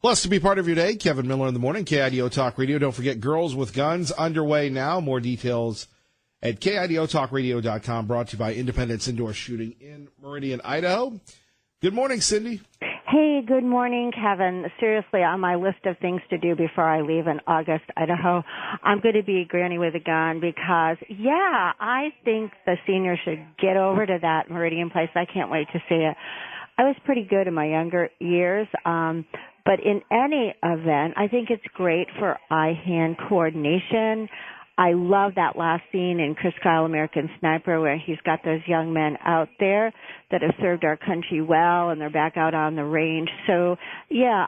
Blessed to be part of your day. Kevin Miller in the morning, KIDO Talk Radio. Don't forget Girls with Guns underway now. More details at KIDOTalkRadio.com, brought to you by Independence Indoor Shooting in Meridian, Idaho. Good morning, Cindy. Hey, good morning, Kevin. Seriously, on my list of things to do before I leave in August, Idaho, I'm going to be a granny with a gun because, I think the seniors should get over to that Meridian place. I can't wait to see it. I was pretty good in my younger years, but in any event, I think it's great for eye-hand coordination. I love that last scene in Chris Kyle, American Sniper, where he's got those young men out there that have served our country well, and they're back out on the range. So,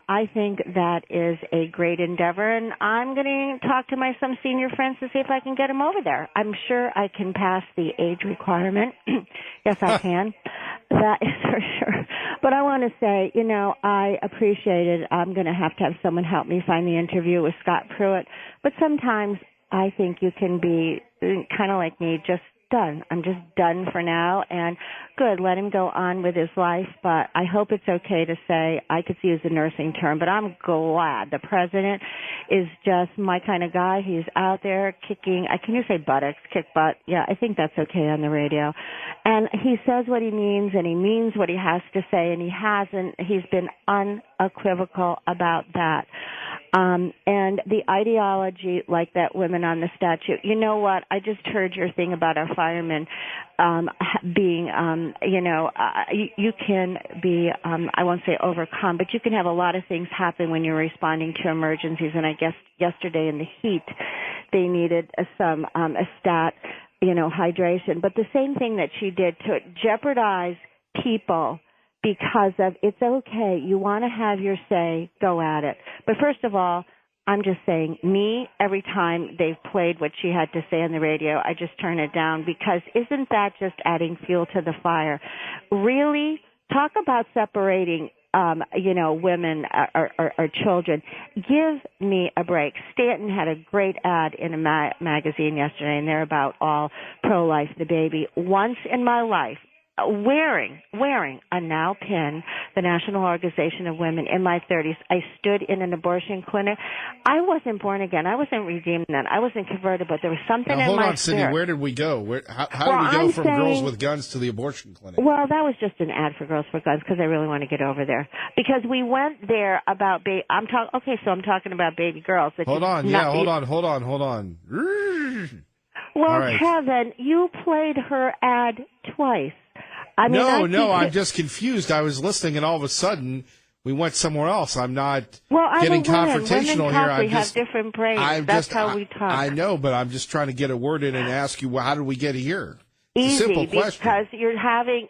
I think that is a great endeavor, and I'm going to talk to some senior friends to see if I can get them over there. I'm sure I can pass the age requirement. Yes, I can. That is for sure. But I want to say, I appreciate it. I'm going to have someone help me find the interview with Scott Pruitt. But sometimes I think you can be kind of like me, just done. I'm just done for now, and good, let him go on with his life, but I hope it's okay to say, I could use a nursing term, but I'm glad the president is just my kind of guy. He's out there kicking, can you say buttocks, kick butt? Yeah, I think that's okay on the radio. And he says what he means, and he means what he has to say, and he's been unequivocal about that. And the ideology like that women on the statue, you know what, I just heard your thing about our firemen being, you can be, I won't say overcome, but you can have a lot of things happen when you're responding to emergencies. And I guess yesterday in the heat, they needed some hydration. But the same thing that she did to jeopardize people because of it's okay, you want to have your say, go at it. But first of all, I'm just saying, every time they've played what she had to say on the radio, I just turn it down because isn't that just adding fuel to the fire? Really? Talk about separating, women or children. Give me a break. Stanton had a great ad in a magazine yesterday, and they're about all pro-life, the baby. Once in my life, wearing a now pin, the National Organization of Women, in my 30s. I stood in an abortion clinic. I wasn't born again. I wasn't redeemed then. I wasn't converted, but there was something in my spirit. Hold on, Cindy. Where did we go? How did we go from Girls with Guns to the abortion clinic? Well, that was just an ad for Girls with Guns because I really want to get over there. Because we went there about I'm talking about baby girls. Hold on. Well, right. Kevin, you played her ad twice. I'm just confused. I was listening, and all of a sudden, we went somewhere else. I'm not getting confrontational here. We have different brains. That's how we talk. I know, but I'm just trying to get a word in and ask you, how did we get here? Easy, it's a simple question. Because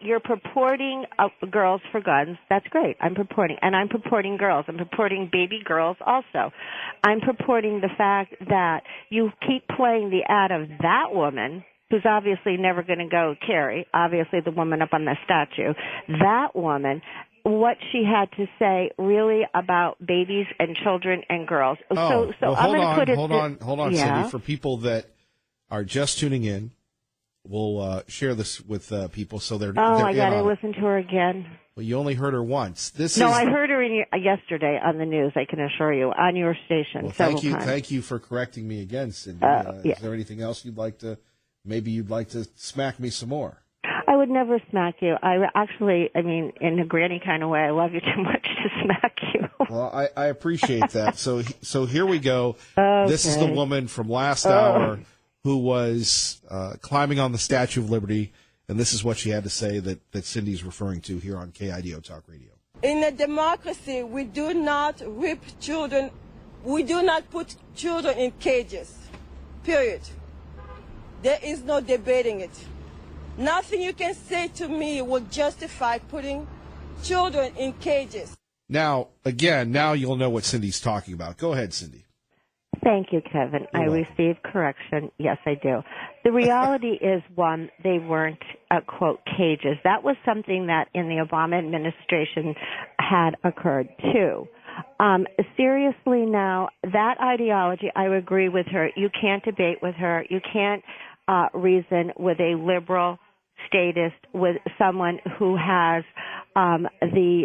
you're purporting Girls for Guns. That's great. I'm purporting girls. I'm purporting baby girls also. I'm purporting the fact that you keep playing the ad of that woman, who's obviously never going to go Carrie, obviously the woman up on the statue, that woman, what she had to say really about babies and children and girls. Hold on, yeah. Cindy. For people that are just tuning in, we'll share this with people so they're I got to listen to her again. Well, you only heard her once. I heard her yesterday on the news, I can assure you, on your station. Well, thank you for correcting me again, Cindy. Is there anything else you'd like to smack me some more? I would never smack you. In a granny kind of way, I love you too much to smack you. Well, I appreciate that. So here we go. Okay. This is the woman from last hour who was climbing on the Statue of Liberty, and this is what she had to say that Cindy's referring to here on KIDO Talk Radio. In a democracy, we do not whip children. We do not put children in cages, period. There is no debating it. Nothing you can say to me will justify putting children in cages. Now you'll know what Cindy's talking about. Go ahead, Cindy. Thank you, Kevin. I received correction. Yes, I do. The reality is, one, they weren't, quote, cages. That was something that in the Obama administration had occurred, too. Seriously now, that ideology, I agree with her. You can't debate with her. You can't reason with a liberal statist, with someone who has the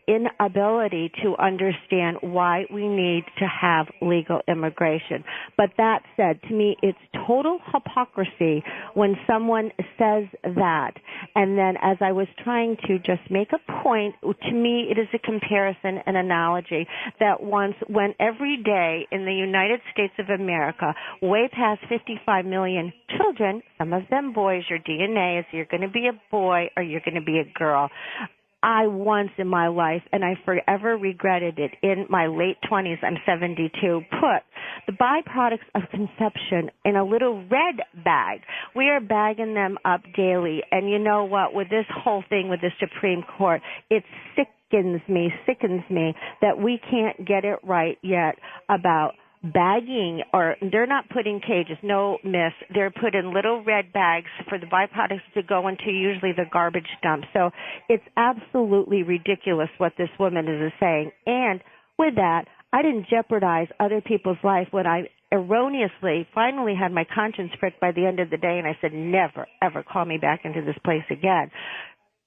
inability to understand why we need to have legal immigration. But that said, to me, it's total hypocrisy when someone says that. And then as I was trying to just make a point, to me, it is a comparison, an analogy that when every day in the United States of America, way past 55 million children, some of them boys, your DNA is you're going to be a boy or you're going to be a girl. I once in my life, and I forever regretted it, in my late 20s, I'm 72, put the byproducts of conception in a little red bag. We are bagging them up daily. And you know what? With this whole thing with the Supreme Court, it sickens me that we can't get it right yet about bagging, or they're not putting cages, no miss. They're putting little red bags for the byproducts to go into usually the garbage dump. So it's absolutely ridiculous what this woman is saying. And with that, I didn't jeopardize other people's life when I erroneously finally had my conscience pricked by the end of the day, and I said, never, ever call me back into this place again.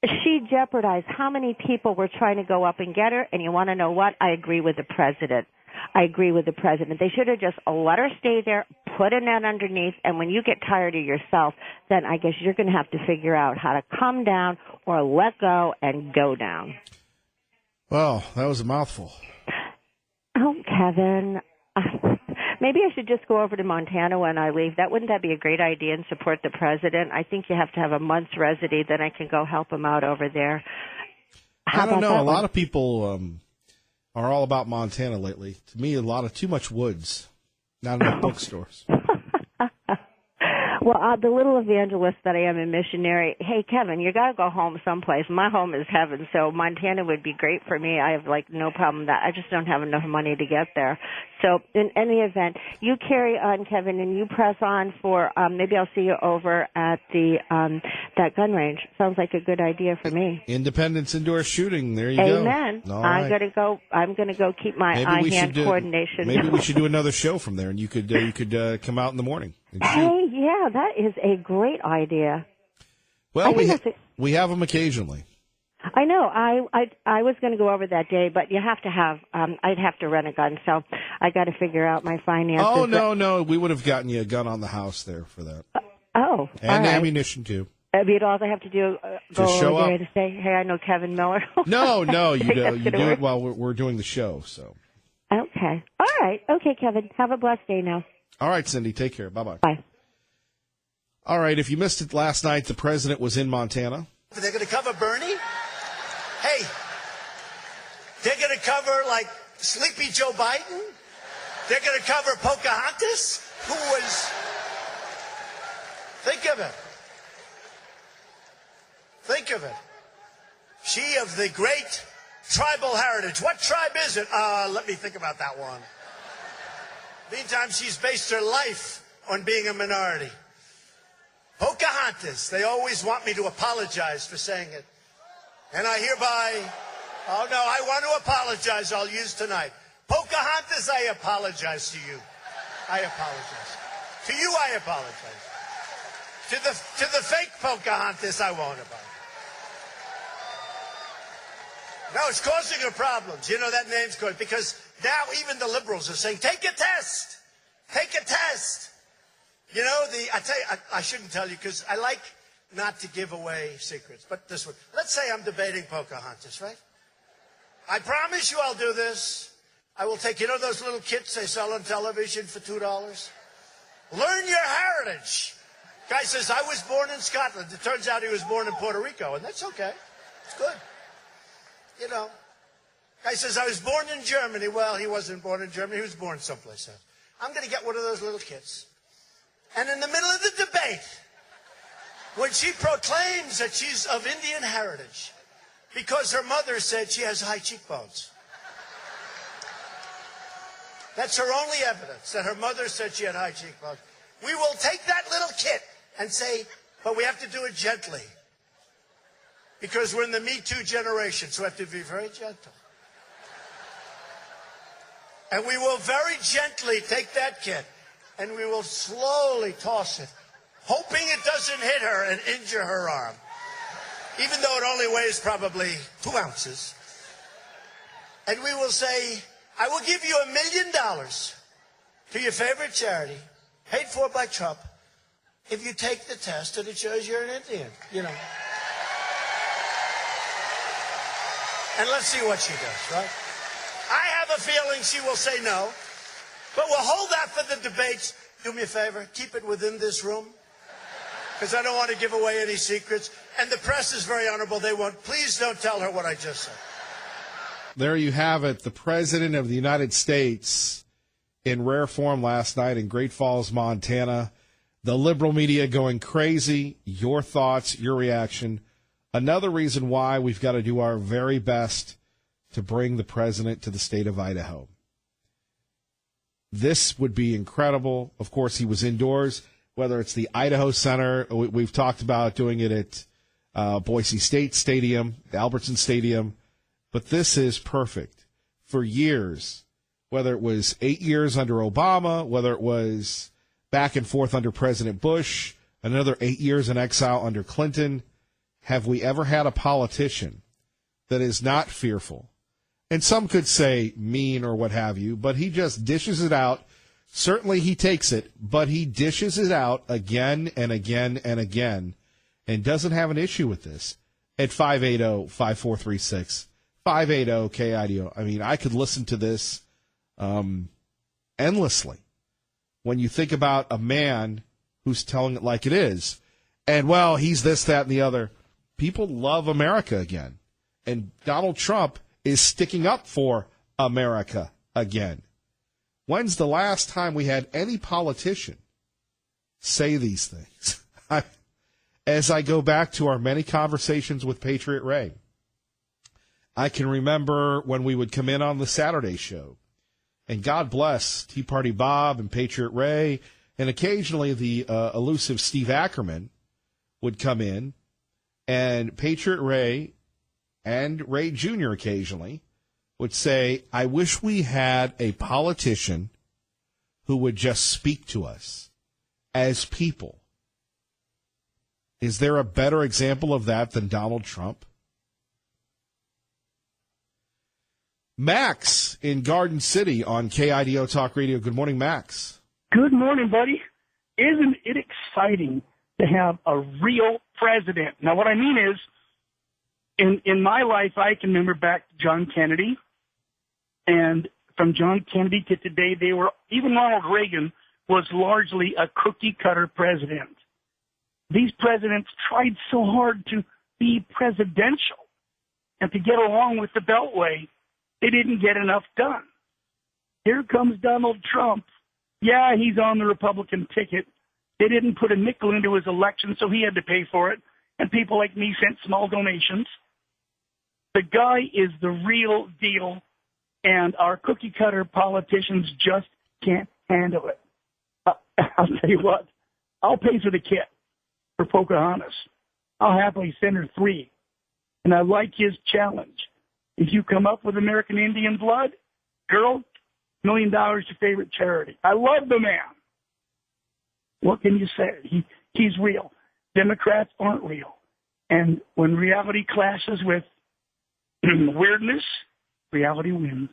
She jeopardized how many people were trying to go up and get her, and you want to know what? I agree with the president. They should have just let her stay there, put a net underneath, and when you get tired of yourself, then I guess you're going to have to figure out how to come down or let go and go down. Well, that was a mouthful. Oh, Kevin. Maybe I should just go over to Montana when I leave. Wouldn't that be a great idea and support the president? I think you have to have a month's residency, then I can go help him out over there. I don't know. A lot of people are all about Montana lately. To me, too much woods, not enough bookstores. Well, the little evangelist that I am and missionary, hey, Kevin, you got to go home someplace. My home is heaven, so Montana would be great for me. I have, no problem with that. I just don't have enough money to get there. So in any event, you carry on, Kevin, and you press on for maybe I'll see you over at the that gun range. Sounds like a good idea for me. Independence Indoor Shooting. There you go. Amen. All right. I'm gonna go keep my eye-hand coordination. Maybe we should do another show from there, and you could come out in the morning. Hey, yeah, that is a great idea. Well, we have them occasionally. I know. I was going to go over that day, but you have to have. I'd have to rent a gun, so I got to figure out my finances. Oh no, we would have gotten you a gun on the house there for that. And ammunition too. You'd all have to do go just show over there up. to say, "Hey, I know Kevin Miller." No, you do it while we're doing the show. So. Okay. All right. Okay, Kevin. Have a blessed day now. All right, Cindy. Take care. Bye-bye. Bye. All right. If you missed it last night, the president was in Montana. They're going to cover Bernie? Hey, they're going to cover, Sleepy Joe Biden? They're going to cover Pocahontas? Who was... Think of it. Think of it. She of the great tribal heritage. What tribe is it? Let me think about that one. Meantime, she's based her life on being a minority. Pocahontas. They always want me to apologize for saying it. And I hereby, I want to apologize. I'll use tonight. Pocahontas, I apologize to you. I apologize. To you, I apologize. To the fake Pocahontas, I won't apologize. No, it's causing her problems. You know, that name's good because now even the liberals are saying, take a test. Take a test. You know, I tell you, I shouldn't tell you because I like not to give away secrets. But this one, let's say I'm debating Pocahontas, right? I promise you I'll do this. I will take, those little kits they sell on television for $2? Learn your heritage. Guy says, I was born in Scotland. It turns out he was born in Puerto Rico, and that's okay. It's good. Guy says, I was born in Germany. Well, he wasn't born in Germany. He was born someplace else. I'm going to get one of those little kits. And in the middle of the debate, when she proclaims that she's of Indian heritage, because her mother said she has high cheekbones. That's her only evidence, that her mother said she had high cheekbones. We will take that little kit and say, but we have to do it gently. Because we're in the Me Too generation, so we have to be very gentle. And we will very gently take that kit, and we will slowly toss it, hoping it doesn't hit her and injure her arm. even though it only weighs probably 2 ounces. And we will say, I will give you $1 million to your favorite charity, paid for by Trump, if you take the test and it shows you're an Indian, you know. And let's see what she does, right? I have a feeling she will say no, but we'll hold that for the debates. Do me a favor, keep it within this room, because I don't want to give away any secrets. And the press is very honorable. They won't. Please don't tell her what I just said. There you have it. The President of the United States in rare form last night in Great Falls, Montana. The liberal media going crazy. Your thoughts, your reaction. Another reason why we've got to do our very best to bring the president to the state of Idaho. This would be incredible. Of course, he was indoors, whether it's the Idaho Center. We've talked about doing it at Boise State Stadium, the Albertson Stadium. But this is perfect. For years, whether it was 8 years under Obama, whether it was back and forth under President Bush, another 8 years in exile under Clinton, have we ever had a politician that is not fearful? And some could say mean or what have you, but he just dishes it out. Certainly he takes it, but he dishes it out again and again and again and doesn't have an issue with this at 580-5436. 580-KIDO. I mean, I could listen to this endlessly when you think about a man who's telling it like it is. And, well, he's this, that, and the other. People love America again. And Donald Trump is sticking up for America again. When's the last time we had any politician say these things? As I go back to our many conversations with Patriot Ray, I can remember when we would come in on the Saturday show, and God bless Tea Party Bob and Patriot Ray, and occasionally the elusive Steve Ackerman would come in, and Patriot Ray and Ray Jr. occasionally would say, I wish we had a politician who would just speak to us as people. Is there a better example of that than Donald Trump? Max in Garden City on KIDO Talk Radio. Good morning, Max. Good morning, buddy. Isn't it exciting to have a real president? Now, what I mean is, in my life, I can remember back to John Kennedy, and from John Kennedy to today, even Ronald Reagan was largely a cookie-cutter president. These presidents tried so hard to be presidential and to get along with the Beltway. They didn't get enough done. Here comes Donald Trump. Yeah, he's on the Republican ticket. They didn't put a nickel into his election, so he had to pay for it. And people like me sent small donations. The guy is the real deal, and our cookie-cutter politicians just can't handle it. I'll tell you what. I'll pay for the kit for Pocahontas. I'll happily send her 3. And I like his challenge. If you come up with American Indian blood, girl, $1 million your favorite charity. I love the man. What can you say? He's real. Democrats aren't real. And when reality clashes with weirdness, reality wins.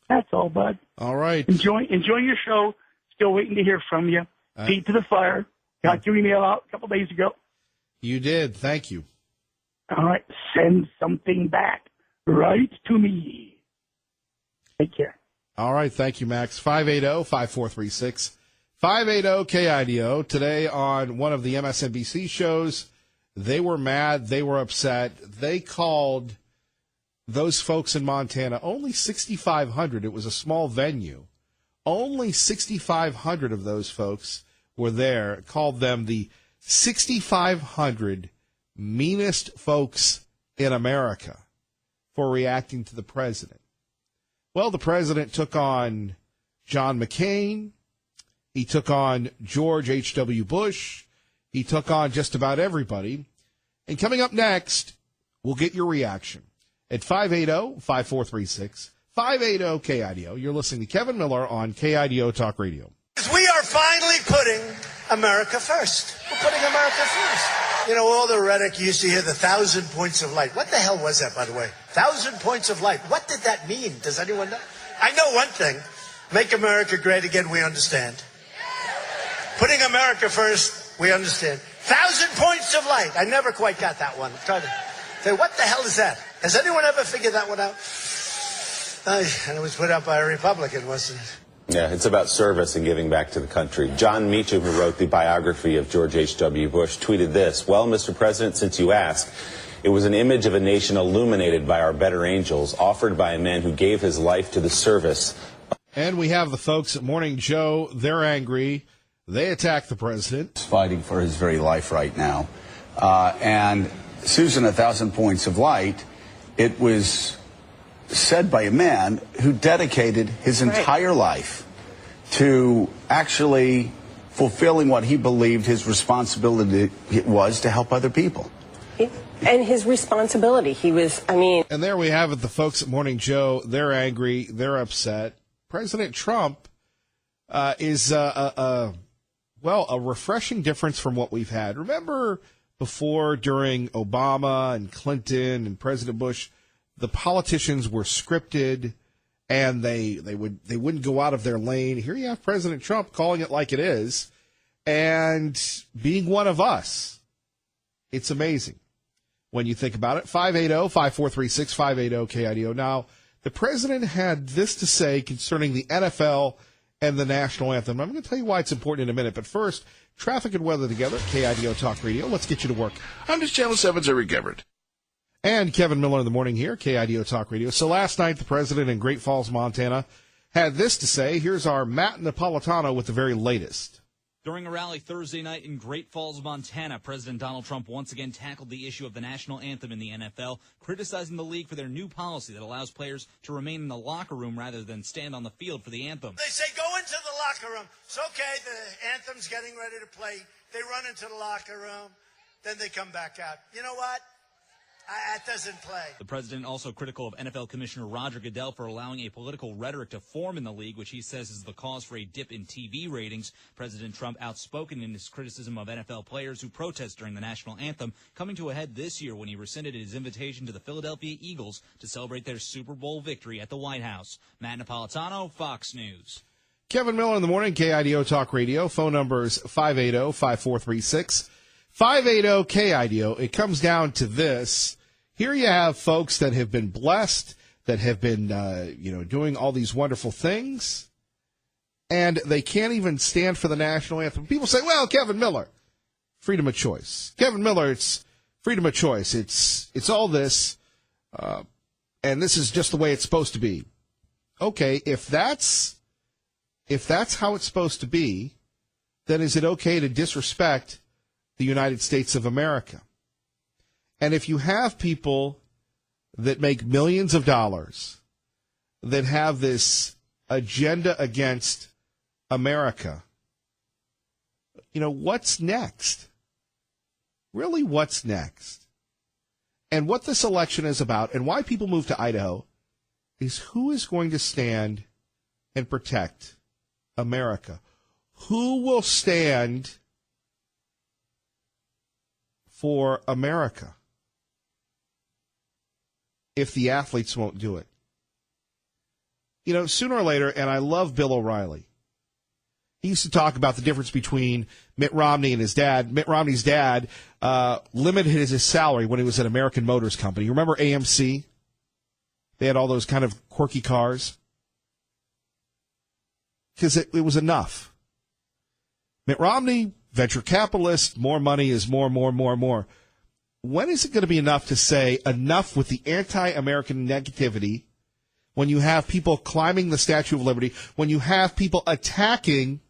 That's all, bud. All right. Enjoy your show. Still waiting to hear from you. Feet to the fire. Got your email out a couple days ago. You did. Thank you. All right, send something back right to me. Take care. All right, thank you, Max. 580-5436. 580-KIDO. Today on one of the MSNBC shows, they were mad, they were upset. They called those folks in Montana, only 6,500. It was a small venue. Only 6,500 of those folks were there. Called them the 6,500 meanest folks in America for reacting to the president. Well, the president took on John McCain. He took on George H.W. Bush. He took on just about everybody. And coming up next, we'll get your reaction at 580-5436, 580-KIDO. You're listening to Kevin Miller on KIDO Talk Radio. We are finally putting America first. We're putting America first. You know, all the rhetoric, you used to hear the 1,000 points of light. What the hell was that, by the way? 1,000 points of light. What did that mean? Does anyone know? I know one thing. Make America great again, we understand. Putting America first, we understand. 1,000 points of light. I never quite got that one. I'm trying to say, what the hell is that? Has anyone ever figured that one out? And it was put out by a Republican, wasn't it? Yeah, it's about service and giving back to the country. John Meacham, who wrote the biography of George H.W. Bush, tweeted this: "Well, Mr. President, since you ask, it was an image of a nation illuminated by our better angels, offered by a man who gave his life to the service." And we have the folks at Morning Joe. They're angry. They attack the president. Fighting for his very life right now. And Susan, 1,000 points of light, it was said by a man who dedicated his entire life to actually fulfilling what he believed his responsibility was to help other people. And his responsibility, And there we have it, the folks at Morning Joe. They're angry. They're upset. President Trump is a refreshing difference from what we've had. Remember before, during Obama and Clinton and President Bush, the politicians were scripted and they wouldn't go out of their lane. Here you have President Trump calling it like it is and being one of us. It's amazing when you think about it. 580-5436, 580-KIDO. Now, the president had this to say concerning the NFL and the national anthem. I'm going to tell you why it's important in a minute. But first, traffic and weather together, KIDO Talk Radio. Let's get you to work. I'm just Channel 7's Eric Everett. And Kevin Miller in the morning here, KIDO Talk Radio. So last night, the president in Great Falls, Montana, had this to say. Here's our Matt Napolitano with the very latest. During a rally Thursday night in Great Falls, Montana, President Donald Trump once again tackled the issue of the national anthem in the NFL, criticizing the league for their new policy that allows players to remain in the locker room rather than stand on the field for the anthem. They say go into the locker room. It's okay, the anthem's getting ready to play. They run into the locker room, then they come back out. You know what? That doesn't play. The president also critical of NFL Commissioner Roger Goodell for allowing a political rhetoric to form in the league, which he says is the cause for a dip in TV ratings. President Trump outspoken in his criticism of NFL players who protest during the national anthem, coming to a head this year when he rescinded his invitation to the Philadelphia Eagles to celebrate their Super Bowl victory at the White House. Matt Napolitano, Fox News. Kevin Miller in the morning, KIDO Talk Radio. Phone numbers 580-5436, 580-KIDO. It comes down to this. Here you have folks that have been blessed, that have been, doing all these wonderful things, and they can't even stand for the national anthem. People say, well, Kevin Miller, freedom of choice. Kevin Miller, it's freedom of choice. It's all this, and this is just the way it's supposed to be. Okay, if that's how it's supposed to be, then is it okay to disrespect the United States of America? And if you have people that make millions of dollars that have this agenda against America, what's next? Really, what's next? And what this election is about and why people move to Idaho is who is going to stand and protect America? Who will stand for America if the athletes won't do it? Sooner or later, and I love Bill O'Reilly, he used to talk about the difference between Mitt Romney and his dad. Mitt Romney's dad limited his salary when he was at American Motors Company. You remember AMC? They had all those kind of quirky cars. Because it was enough. Mitt Romney, venture capitalist, more money is more. When is it going to be enough to say enough with the anti-American negativity when you have people climbing the Statue of Liberty, when you have people attacking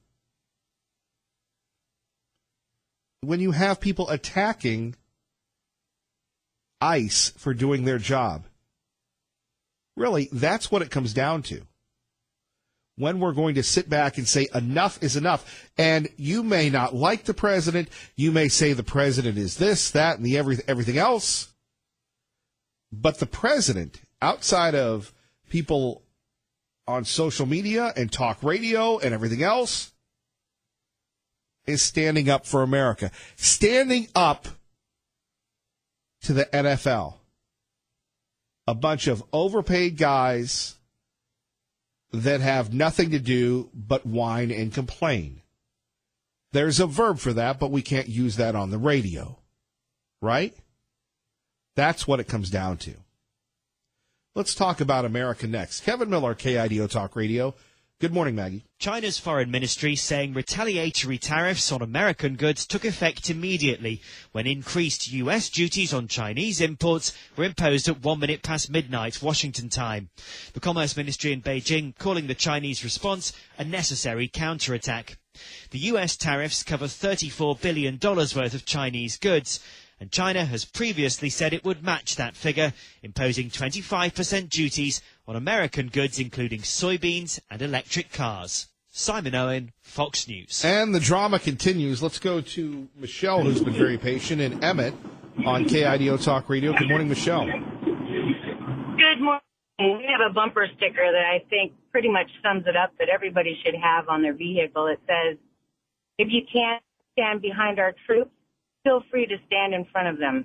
ICE for doing their job? Really, that's what it comes down to. When we're going to sit back and say enough is enough. And you may not like the president. You may say the president is this, that, and everything else. But the president, outside of people on social media and talk radio and everything else, is standing up for America. Standing up to the NFL. A bunch of overpaid guys that have nothing to do but whine and complain. There's a verb for that, but we can't use that on the radio. Right? That's what it comes down to. Let's talk about America next. Kevin Miller, KIDO Talk Radio. Good morning, Maggie. China's foreign ministry saying retaliatory tariffs on American goods took effect immediately when increased U.S. duties on Chinese imports were imposed at 1 minute past midnight Washington time. The Commerce Ministry in Beijing calling the Chinese response a necessary counterattack. The U.S. tariffs cover $34 billion worth of Chinese goods, and China has previously said it would match that figure, imposing 25% duties on American goods including soybeans and electric cars. Simon Owen, Fox News. And the drama continues. Let's go to Michelle, who's been very patient, and Emmett on KIDO Talk Radio. Good morning, Michelle. Good morning. We have a bumper sticker that I think pretty much sums it up that everybody should have on their vehicle. It says, if you can't stand behind our troops, feel free to stand in front of them.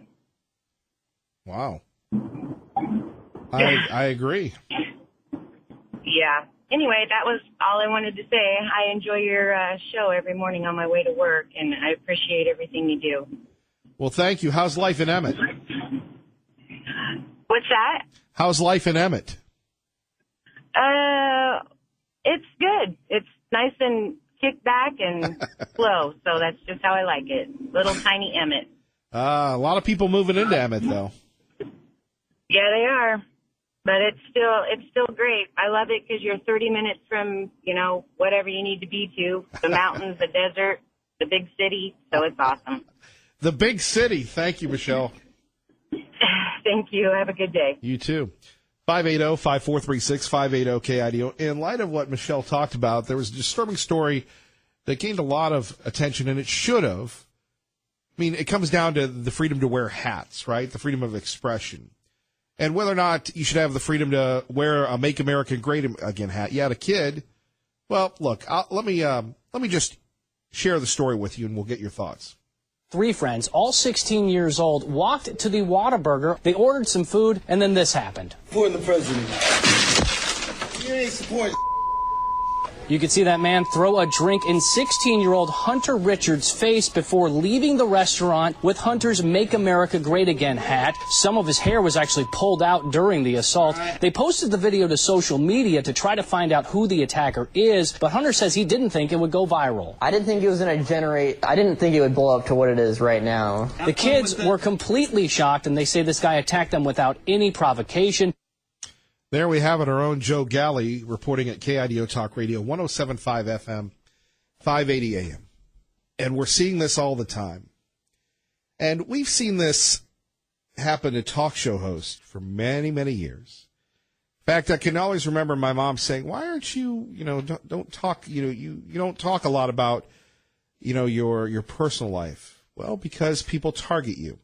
Wow. I agree. Yeah. Anyway, that was all I wanted to say. I enjoy your show every morning on my way to work, and I appreciate everything you do. Well, thank you. How's life in Emmett? What's that? How's life in Emmett? It's good. It's nice and kick back and slow, so that's just how I like it. Little tiny Emmett. A lot of people moving into Emmett, though. Yeah, they are. But it's still great. I love it because you're 30 minutes from, whatever you need to be to, the mountains, the desert, the big city. So it's awesome. The big city. Thank you, Michelle. Thank you. Have a good day. You too. 580-5436, 580-KIDO. In light of what Michelle talked about, there was a disturbing story that gained a lot of attention, and it should have. I mean, it comes down to the freedom to wear hats, right? The freedom of expression. And whether or not you should have the freedom to wear a Make America Great Again hat. You had a kid. Well, look, let me just share the story with you, and we'll get your thoughts. 3 friends, all 16 years old, walked to the Whataburger. They ordered some food, and then this happened. For the president. You ain't supporting. You could see that man throw a drink in 16-year-old Hunter Richards' face before leaving the restaurant with Hunter's Make America Great Again hat. Some of his hair was actually pulled out during the assault. They posted the video to social media to try to find out who the attacker is, but Hunter says he didn't think it would go viral. I didn't think it was going to I didn't think it would blow up to what it is right now. The kids were completely shocked, and they say this guy attacked them without any provocation. There we have it, our own Joe Galley reporting at KIDO Talk Radio, 107.5 FM, 580 AM. And we're seeing this all the time. And we've seen this happen to talk show hosts for many, many years. In fact, I can always remember my mom saying, why aren't you, don't talk, you don't talk a lot about, your personal life. Well, because people target you.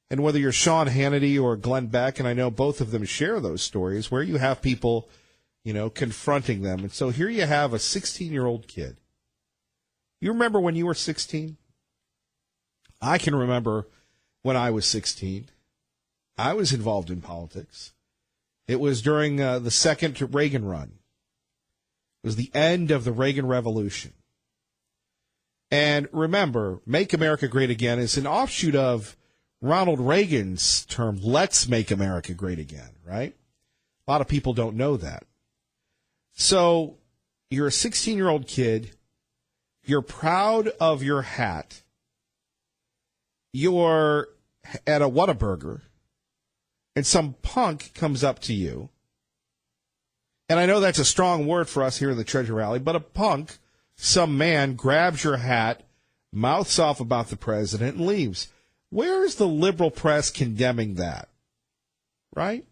And whether you're Sean Hannity or Glenn Beck, and I know both of them share those stories, where you have people, confronting them. And so here you have a 16-year-old kid. You remember when you were 16? I can remember when I was 16. I was involved in politics. It was during the second Reagan run. It was the end of the Reagan Revolution. And remember, Make America Great Again is an offshoot of Ronald Reagan's term, let's make America great again, right? A lot of people don't know that. So you're a 16-year-old kid. You're proud of your hat. You're at a Whataburger, and some punk comes up to you. And I know that's a strong word for us here in the Treasure Valley, but a punk, some man, grabs your hat, mouths off about the president, and leaves. Where is the liberal press condemning that? Right?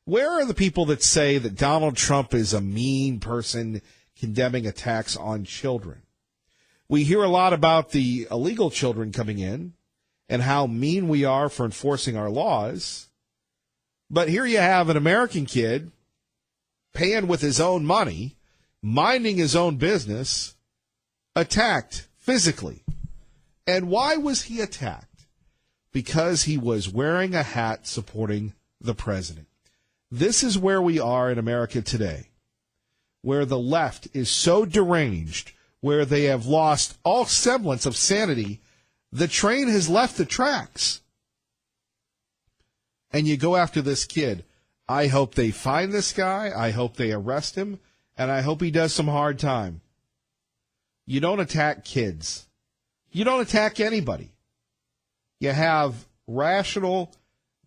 Where are the people that say that Donald Trump is a mean person condemning attacks on children? We hear a lot about the illegal children coming in and how mean we are for enforcing our laws. But here you have an American kid paying with his own money, minding his own business, attacked physically. And why was he attacked? because he was wearing a hat supporting the president. This is where we are in America today, where the left is so deranged, where they have lost all semblance of sanity. The train has left the tracks. And you go after this kid. I hope they find this guy. I hope they arrest him. And I hope he does some hard time. You don't attack kids. You don't attack anybody. You have rational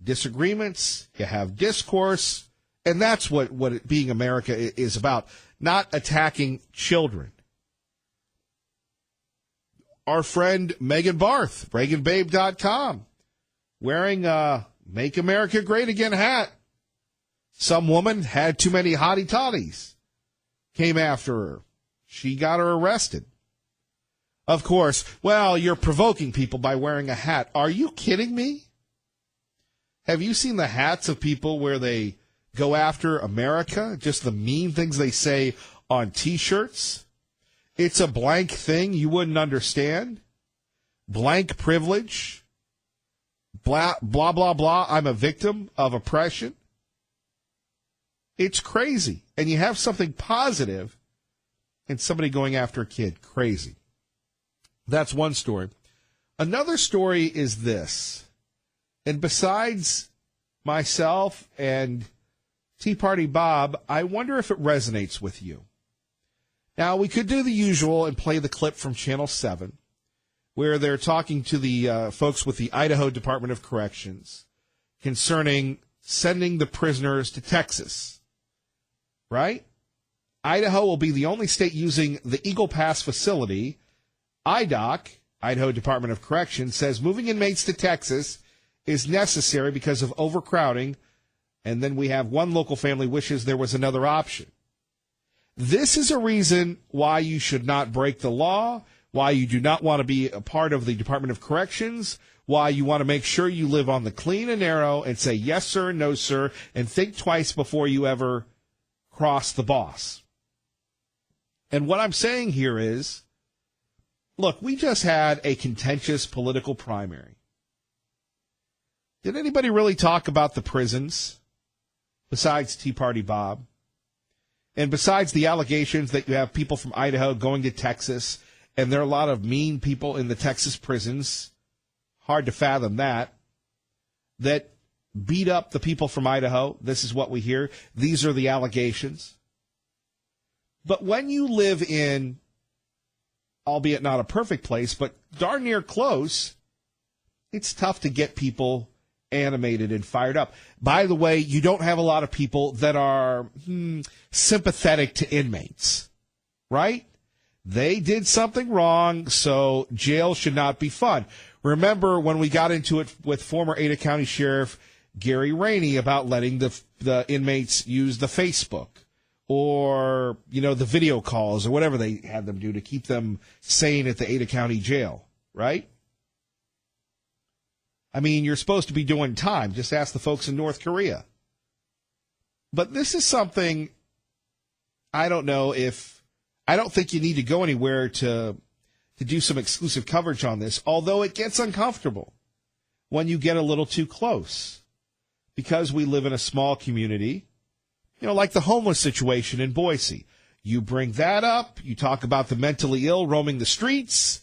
disagreements. You have discourse. And that's what being America is about. Not attacking children. Our friend Megan Barth, ReaganBabe.com, wearing a Make America Great Again hat. Some woman had too many hottie toddies. Came after her. She got her arrested. Of course, well, you're provoking people by wearing a hat. Are you kidding me? Have you seen the hats of people where they go after America? Just the mean things they say on T-shirts? It's a blank thing you wouldn't understand. Blank privilege. Blah, blah, blah, blah. I'm a victim of oppression. It's crazy. And you have something positive and somebody going after a kid. Crazy. That's one story. Another story is this. And besides myself and Tea Party Bob, I wonder if it resonates with you. Now, we could do the usual and play the clip from Channel 7, where they're talking to the folks with the Idaho Department of Corrections concerning sending the prisoners to Texas. Right? Idaho will be the only state using the Eagle Pass facility. IDOC, Idaho Department of Corrections, says moving inmates to Texas is necessary because of overcrowding, and then we have one local family wishes there was another option. This is a reason why you should not break the law, why you do not want to be a part of the Department of Corrections, why you want to make sure you live on the clean and narrow and say yes, sir, no, sir, and think twice before you ever cross the boss. And what I'm saying here is, look, we just had a contentious political primary. Did anybody really talk about the prisons besides Tea Party Bob? And besides the allegations that you have people from Idaho going to Texas, and there are a lot of mean people in the Texas prisons, hard to fathom that beat up the people from Idaho. This is what we hear. These are the allegations. But when you live in, albeit not a perfect place, but darn near close, it's tough to get people animated and fired up. By the way, you don't have a lot of people that are sympathetic to inmates, right? They did something wrong, so jail should not be fun. Remember when we got into it with former Ada County Sheriff Gary Rainey about letting the inmates use the Facebook or, the video calls or whatever they had them do to keep them sane at the Ada County Jail, right? I mean, you're supposed to be doing time. Just ask the folks in North Korea. But this is something I don't think you need to go anywhere to do some exclusive coverage on this, although it gets uncomfortable when you get a little too close because we live in a small community, like the homeless situation in Boise. You bring that up, you talk about the mentally ill roaming the streets,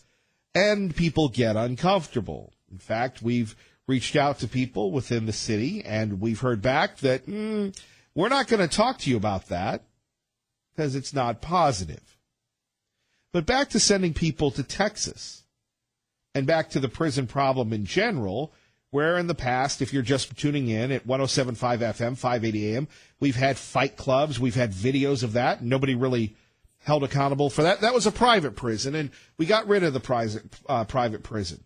and people get uncomfortable. In fact, we've reached out to people within the city, and we've heard back that we're not going to talk to you about that because it's not positive. But back to sending people to Texas and back to the prison problem in general, where in the past, if you're just tuning in at 107.5 FM, 580 AM, we've had fight clubs, we've had videos of that, and nobody really held accountable for that. That was a private prison, and we got rid of the private prison.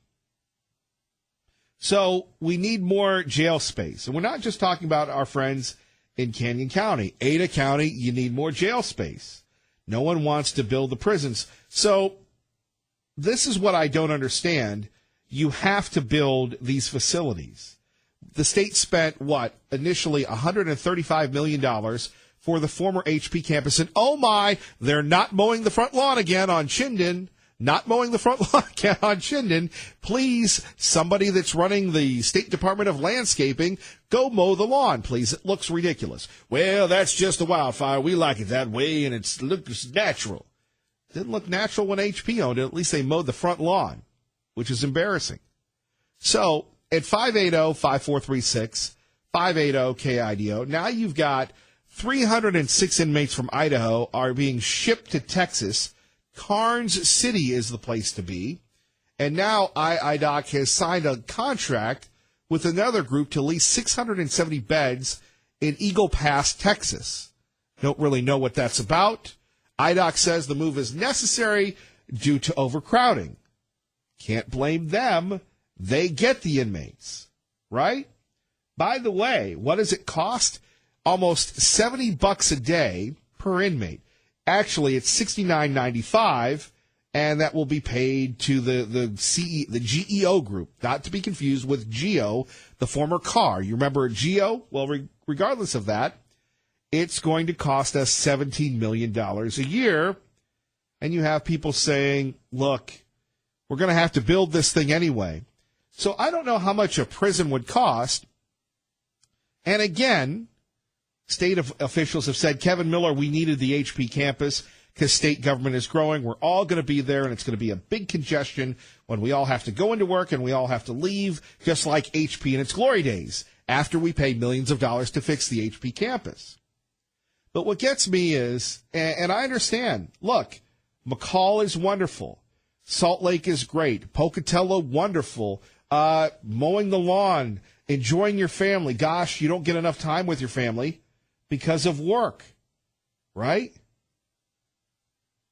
So we need more jail space. And we're not just talking about our friends in Canyon County. Ada County, you need more jail space. No one wants to build the prisons. So this is what I don't understand. You have to build these facilities. The state spent, initially $135 million for the former HP campus. And oh my, they're not mowing the front lawn again on Chinden. not mowing the front lawn on Chinden. Please, somebody that's running the State Department of Landscaping, go mow the lawn, please. It looks ridiculous. Well, that's just a wildfire. We like it that way, and it looks natural. Didn't look natural when HP owned it. At least they mowed the front lawn, which is embarrassing. So at 580-5436, 580-KIDO, now you've got 306 inmates from Idaho are being shipped to Texas. Karnes City is the place to be. And now IDOC has signed a contract with another group to lease 670 beds in Eagle Pass, Texas. Don't really know what that's about. IDOC says the move is necessary due to overcrowding. Can't blame them. They get the inmates, right? By the way, what does it cost? Almost $70 a day per inmate. Actually, it's $69.95, and that will be paid to the GEO group, not to be confused with GEO, the former CAR. You remember GEO? Well, regardless of that, it's going to cost us $17 million a year. And you have people saying, look, we're going to have to build this thing anyway. So I don't know how much a prison would cost. And again, state officials have said, Kevin Miller, we needed the HP campus because state government is growing. We're all going to be there, and it's going to be a big congestion when we all have to go into work and we all have to leave, just like HP in its glory days, after we pay millions of dollars to fix the HP campus. But what gets me is, and I understand, look, McCall is wonderful. Salt Lake is great. Pocatello, wonderful. Mowing the lawn, enjoying your family. Gosh, you don't get enough time with your family because of work, right?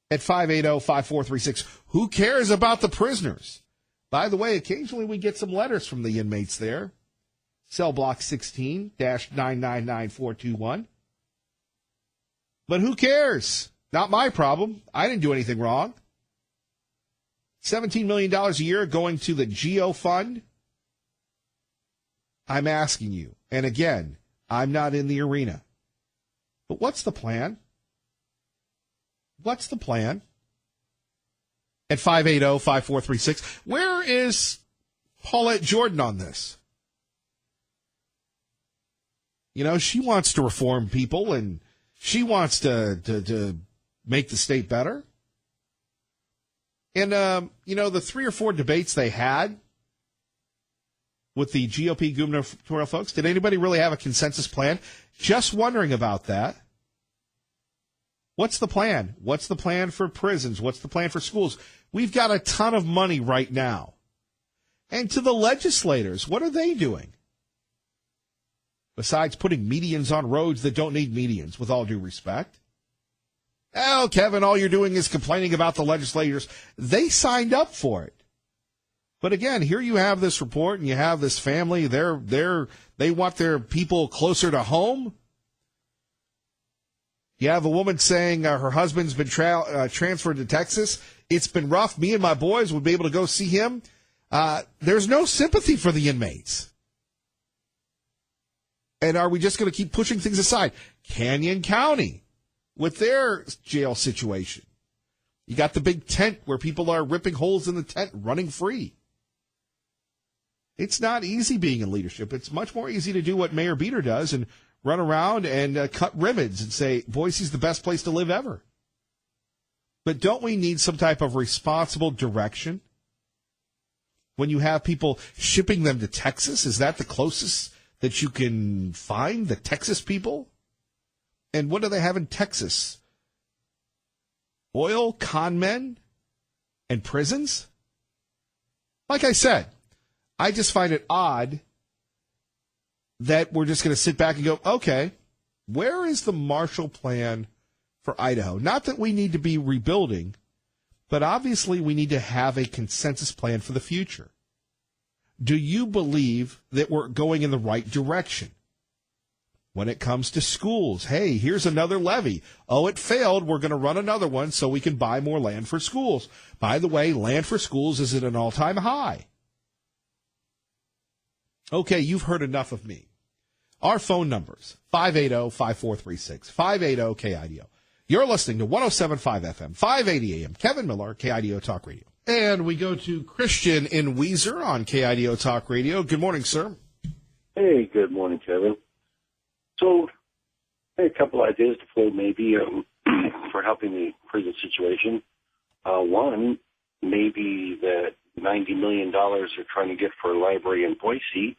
At 580-5436, who cares about the prisoners? By the way, occasionally we get some letters from the inmates there. Cell block 16-999421. But who cares? Not my problem. I didn't do anything wrong. $17 million a year going to the GEO fund? I'm asking you. And again, I'm not in the arena. But what's the plan? What's the plan? At 580-5436, where is Paulette Jordan on this? You know, she wants to reform people and she wants to make the state better. And, the 3 or 4 debates they had with the GOP gubernatorial folks, did anybody really have a consensus plan? Just wondering about that. What's the plan? What's the plan for prisons? What's the plan for schools? We've got a ton of money right now. And to the legislators, what are they doing? Besides putting medians on roads that don't need medians, with all due respect. Oh, Kevin, all you're doing is complaining about the legislators. They signed up for it. But again, here you have this report and you have this family. They want their people closer to home. You have a woman saying her husband's been transferred to Texas. It's been rough. Me and my boys would be able to go see him. There's no sympathy for the inmates. And are we just going to keep pushing things aside? Canyon County with their jail situation. You got the big tent where people are ripping holes in the tent, running free. It's not easy being in leadership. It's much more easy to do what Mayor Beater does and run around and cut ribbons and say, Boise's the best place to live ever. But don't we need some type of responsible direction? When you have people shipping them to Texas, is that the closest that you can find, the Texas people? And what do they have in Texas? Oil, con men, and prisons? Like I said, I just find it odd that we're just going to sit back and go, okay, where is the Marshall Plan for Idaho? Not that we need to be rebuilding, but obviously we need to have a consensus plan for the future. Do you believe that we're going in the right direction? When it comes to schools, hey, here's another levy. Oh, it failed. We're going to run another one so we can buy more land for schools. By the way, land for schools is at an all-time high. Okay, you've heard enough of me. Our phone numbers, 580-5436, 580-KIDO. You're listening to 107.5 FM, 580 AM, Kevin Miller, KIDO Talk Radio. And we go to Christian in Weiser on KIDO Talk Radio. Good morning, sir. Hey, good morning, Kevin. So, I had a couple ideas to float maybe for helping the prison situation. One, maybe that $90 million they're trying to get for a library in Boise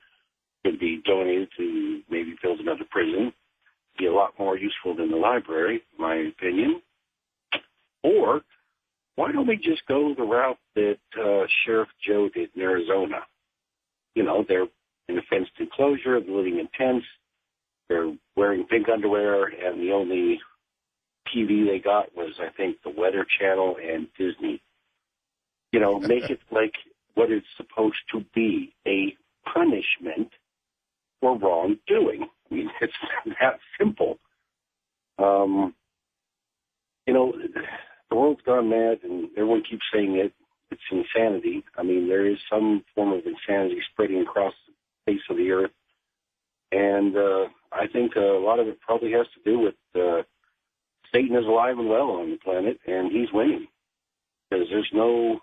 could be donated to maybe build another prison. Be a lot more useful than the library, in my opinion. Or, why don't we just go the route that Sheriff Joe did in Arizona? You know, they're in a fenced enclosure, living in tents, they're wearing pink underwear, and the only TV they got was, I think, the Weather Channel and Disney. You know, make it like what it's supposed to be, a punishment for wrongdoing. I mean, it's that simple. You know, the world's gone mad, and everyone keeps saying it's insanity. I mean, there is some form of insanity spreading across the face of the earth. And I think a lot of it probably has to do with Satan is alive and well on the planet, and he's winning. Because there's no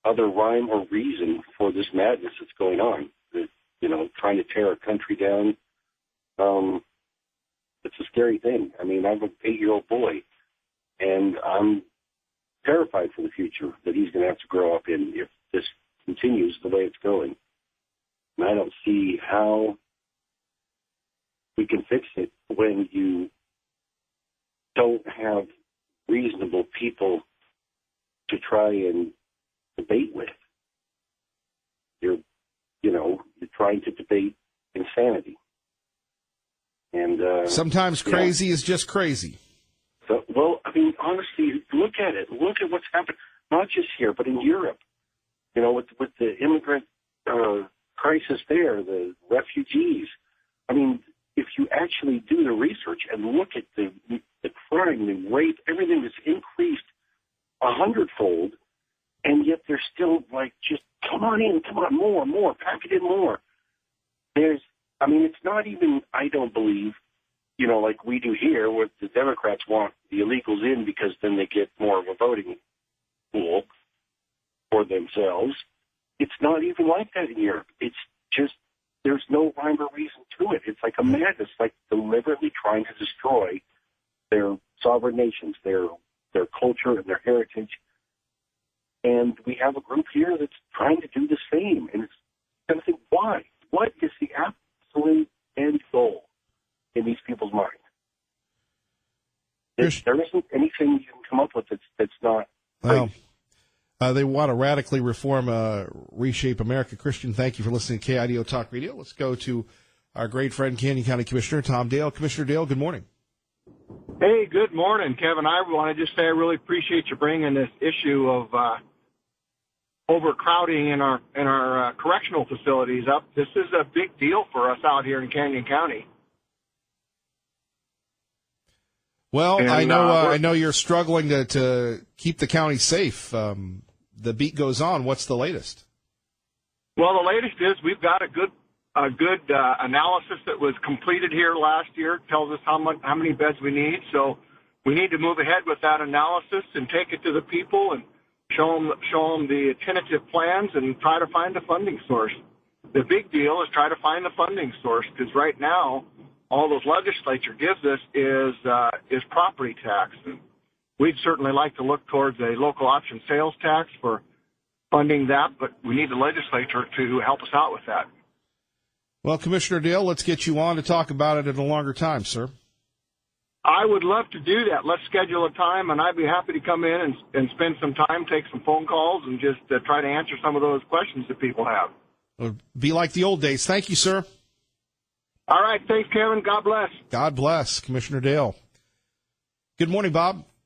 other rhyme or reason for this madness that's going on. You know, trying to tear a country down. It's a scary thing. I mean, I'm an 8-year-old boy, and I'm terrified for the future that he's going to have to grow up in if this continues the way it's going. And I don't see how we can fix it when you don't have reasonable people to try and debate with. You're trying to debate insanity. And sometimes crazy is just crazy. So, well, I mean, honestly, look at it. Look at what's happened, not just here, but in Europe. You know, with the immigrant crisis there, the refugees. I mean, if you actually do the research and look at the crime, the rape, everything that's increased 100-fold, and yet they're still like, just come on in, come on, more, pack it in more. It's not even, I don't believe, you know, like we do here, where the Democrats want the illegals in because then they get more of a voting pool for themselves. It's not even like that in Europe. It's just, there's no rhyme or reason to it. It's like a madness, like deliberately trying to destroy their sovereign nations, their culture and their heritage. And we have a group here that's trying to do the same. And it's going to think, why? What is the absolute end goal in these people's minds? There isn't anything you can come up with that's not well, they want to radically reform, reshape America. Christian, thank you for listening to KIDO Talk Radio. Let's go to our great friend, Canyon County Commissioner Tom Dale. Commissioner Dale, good morning. Hey, good morning, Kevin. I want to just say I really appreciate you bringing this issue of overcrowding in our correctional facilities up. This is a big deal for us out here in Canyon County. Well, and, I know you're struggling to keep the county safe. The beat goes on. What's the latest? Well, the latest is we've got a good analysis that was completed here last year. Tells us how many beds we need. So we need to move ahead with that analysis and take it to the people and show them the tentative plans and try to find a funding source. The big deal is try to find the funding source, because right now all those legislature gives us is property tax. And we'd certainly like to look towards a local option sales tax for funding that, but we need the legislature to help us out with that. Well, Commissioner Dale, let's get you on to talk about it at a longer time, sir. I would love to do that. Let's schedule a time, and I'd be happy to come in and spend some time, take some phone calls, and just try to answer some of those questions that people have. It'll be like the old days. Thank you, sir. All right. Thanks, Kevin. God bless. God bless, Commissioner Dale. Good morning, Bob.